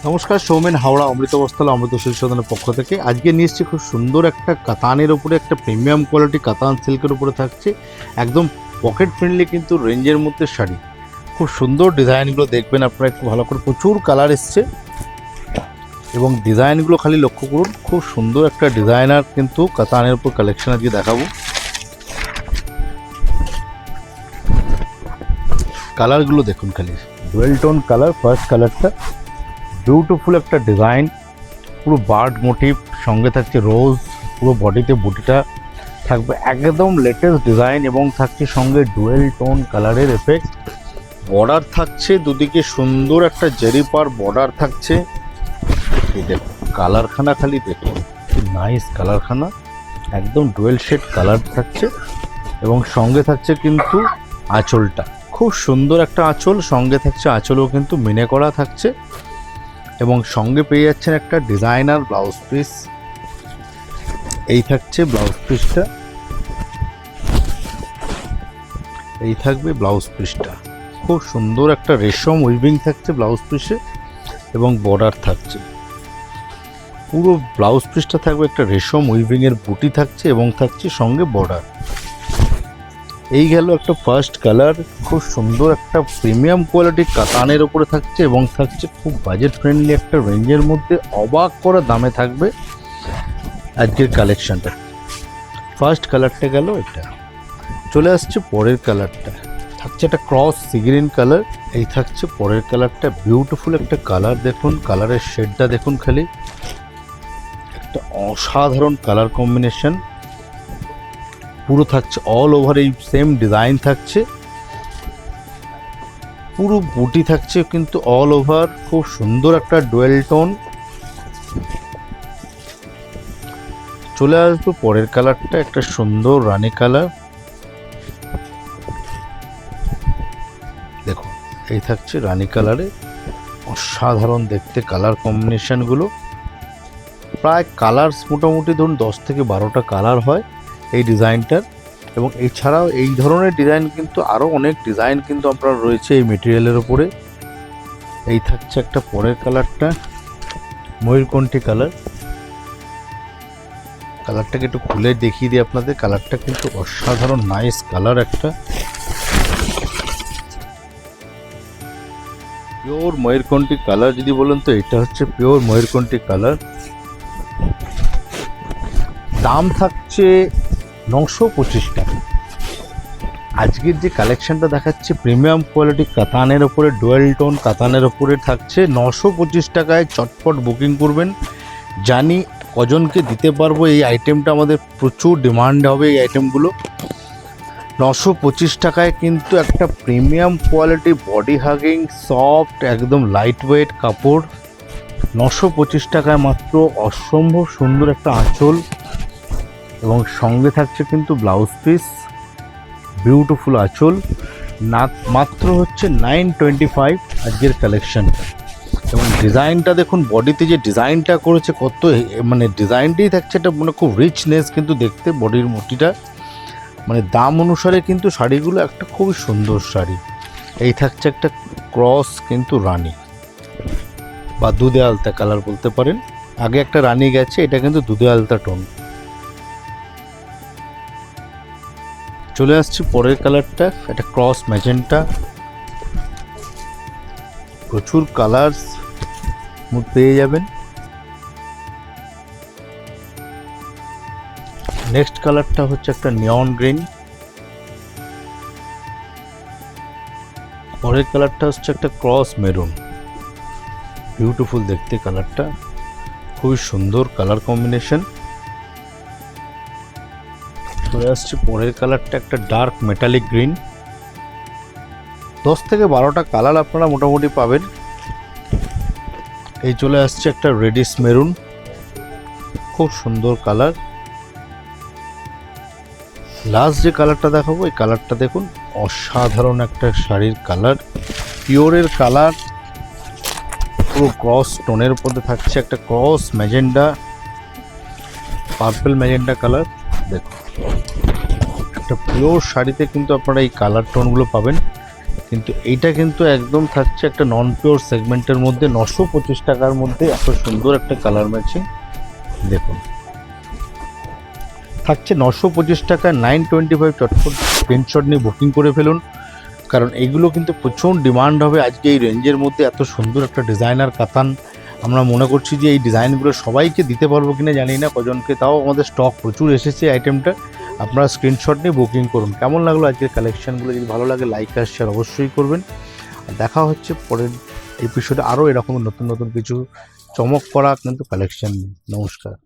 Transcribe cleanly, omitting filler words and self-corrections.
নমস্কার, সৌমেন হাওড়া অমৃত বস্ত্রালয় অমৃত শিল্পসদনের পক্ষ থেকে আজকে নিয়ে এসেছি খুব সুন্দর একটা কাতানের উপরে, একটা প্রিমিয়াম কোয়ালিটি কাতান সিল্কের উপরে থাকছে একদম পকেট ফ্রেন্ডলি কিন্তু রেঞ্জের মধ্যে শাড়ি। খুব সুন্দর ডিজাইনগুলো দেখবেন আপনারা একটু ভালো করে, প্রচুর কালার এসছে এবং ডিজাইনগুলো খালি লক্ষ্য করুন। খুব সুন্দর একটা ডিজাইনার কিন্তু কাতানের উপর কালেকশন আজকে দেখাবো। কালারগুলো দেখুন, খালি ডুয়েল টোন কালার। ফার্স্ট কালারটা বিউটিফুল একটা ডিজাইন, পুরো বার্ড মোটিভ, সঙ্গে থাকছে রোজ, পুরো বডিতে বুটিটা থাকবে একদম লেটেস্ট ডিজাইন এবং থাকছে সঙ্গে ডুয়েল টোন কালারের এফেক্ট। বর্ডার থাকছে দুদিকে, সুন্দর একটা জেরি পার বর্ডার থাকছে। এই দেখুন কালারখানা, খালি দেখুন নাইস কালারখানা, একদম ডুয়েল শেড কালার থাকছে এবং সঙ্গে থাকছে কিন্তু আঁচলটা, খুব সুন্দর একটা আঁচল সঙ্গে থাকছে। আঁচলও কিন্তু মিনে করা থাকছে এবং সঙ্গে পেয়ে যাচ্ছেন একটা ডিজাইনার ব্লাউজ পিস। এই থাকছে ব্লাউজ পিসটা, এই থাকবে ব্লাউজ পিসটা। খুব সুন্দর একটা রেশম উইভিং থাকছে ব্লাউজ পিসে এবং বর্ডার থাকছে। পুরো ব্লাউজ পিসটা থাকবে একটা রেশম উইভিংয়ের বুটি থাকছে এবং থাকছে সঙ্গে বর্ডার। এই গেল একটা ফার্স্ট কালার, খুব সুন্দর একটা প্রিমিয়াম কোয়ালিটির কাতানের উপরে থাকছে এবং থাকছে খুব বাজেট ফ্রেন্ডলি একটা রেঞ্জের মধ্যে, অবাক করা দামে থাকবে আজকের কালেকশনটা। ফার্স্ট কালারটা গেল এটা। চলে আসছে পরের কালারটা, থাকছে একটা ক্রস সি গ্রিন কালার। এই থাকছে পরের কালারটা, বিউটিফুল একটা কালার। দেখুন কালারের শেডটা দেখুন, খালি একটা অসাধারণ কালার কম্বিনেশন। পুরো থাকছে অল ওভার এই সেম ডিজাইন থাকছে, পুরো বুটি থাকছে কিন্তু অল ওভার। খুব সুন্দর একটা ডুয়েল টোন। চলে আসবে পরের কালারটা, একটা সুন্দর রানী কালার। দেখুন এই থাকছে রানী কালারে, অসাধারণ দেখতে কালার কম্বিনেশনগুলো। প্রায় কালার্স মোটামুটি ধরুন 10 থেকে 12টা কালার হয় এই ডিজাইনটার। এবং এছাড়াও এই ধরনের ডিজাইন কিন্তু আরও অনেক ডিজাইন কিন্তু আপনার রয়েছে এই মেটেরিয়ালের ওপরে। এই থাকছে একটা পরের কালারটা, ময়ূরকণ্ঠী কালার। কালারটাকে একটু খুলে দেখিয়ে দিই আপনাদের। কালারটা কিন্তু অসাধারণ নাইস কালার একটা, পিওর ময়ূরকণ্ঠী কালার যদি বলেন তো এটা হচ্ছে পিওর ময়ূরকণ্ঠী কালার। দাম থাকছে 925 টাকা। আজকের যে কালেকশনটা দেখাচ্ছে প্রিমিয়াম কোয়ালিটি কাতানের ওপরে, ডুয়েল টোন কাতানের ওপরে থাকছে 925 টাকায়। চটপট বুকিং করবেন, জানি কজনকে দিতে পারবো এই আইটেমটা, আমাদের প্রচুর ডিমান্ড হবে এই আইটেমগুলো। 925 টাকায় কিন্তু একটা premium quality body hugging soft একদম লাইট ওয়েট কাপড়। 925 টাকায় মাত্র অসম্ভব সুন্দর একটা আঁচল এবং সঙ্গে থাকছে কিন্তু ব্লাউজ পিস, বিউটিফুল আঁচল। না মাত্র হচ্ছে 925 আজকের কালেকশনটা। এবং ডিজাইনটা দেখুন, বডিতে যে ডিজাইনটা করেছে কত, মানে ডিজাইনটাই থাকছে এটা মানে খুব রিচনেস কিন্তু দেখতে বডির মোটিটা, মানে দাম অনুসারে কিন্তু শাড়িগুলো একটা খুবই সুন্দর শাড়ি। এই থাকছে একটা ক্রস কিন্তু রানী বা দুধে আলতা কালার বলতে পারেন। আগে একটা রানী গেছে, এটা কিন্তু দুধে আলতা টোন। চলে আসছি পরের কালারটা, এটা ক্রস ম্যাজেন্টা। প্রচুর কালার্স পেয়ে যাবেন। নেক্সট কালারটা হচ্ছে একটা নিয়ন গ্রিন। পরের কালারটা হচ্ছে একটা ক্রস মেরুন, বিউটিফুল দেখতে কালারটা, খুবই সুন্দর কালার কম্বিনেশন। চলে আসছে পরের কালারটা, একটা ডার্ক মেটালিক গ্রিন। 10 থেকে 12টা কালার আপনারা মোটামুটি পাবেন। এই চলে আসছে একটা রেডিশ মেরুন, খুব সুন্দর কালার। লাস্ট যে কালারটা দেখাবো, এই কালারটা দেখুন, অসাধারণ একটা শাড়ির কালার, পিওরের কালার, পুরো ক্রস টোনের মধ্যে থাকছে একটা cross magenta, purple magenta colour. দেখুন একটা পিওর শাড়িতে কিন্তু আপনারা এই কালার টোনগুলো পাবেন। কিন্তু এইটা কিন্তু একদম থাকছে একটা নন পিওর সেগমেন্টের মধ্যে 925 টাকার মধ্যে এত সুন্দর একটা কালার ম্যাচিং। দেখুন থাকছে 925 টাকা 925। চটপট স্ক্রিনশট নিয়ে বুকিং করে ফেলুন, কারণ এগুলো কিন্তু প্রচুর ডিমান্ড হবে আজকে এই রেঞ্জের মধ্যে। এত সুন্দর একটা ডিজাইনার কাতান আমরা মনে করছি যে এই ডিজাইনগুলো সবাইকে দিতে পারবো কিনা জানি না কজনকে, তাও আমাদের স্টক প্রচুর এসেছে আইটেমটা। আপনারা স্ক্রিনশট নিয়ে বুকিং করুন। কেমন লাগলো আজকের কালেকশানগুলো? যদি ভালো লাগে লাইক আর শেয়ার অবশ্যই করবেন। আর দেখা হচ্ছে পরের এপিসোডে আরও এরকম নতুন নতুন কিছু চমক করা কিন্তু কালেকশান নিয়ে। নমস্কার।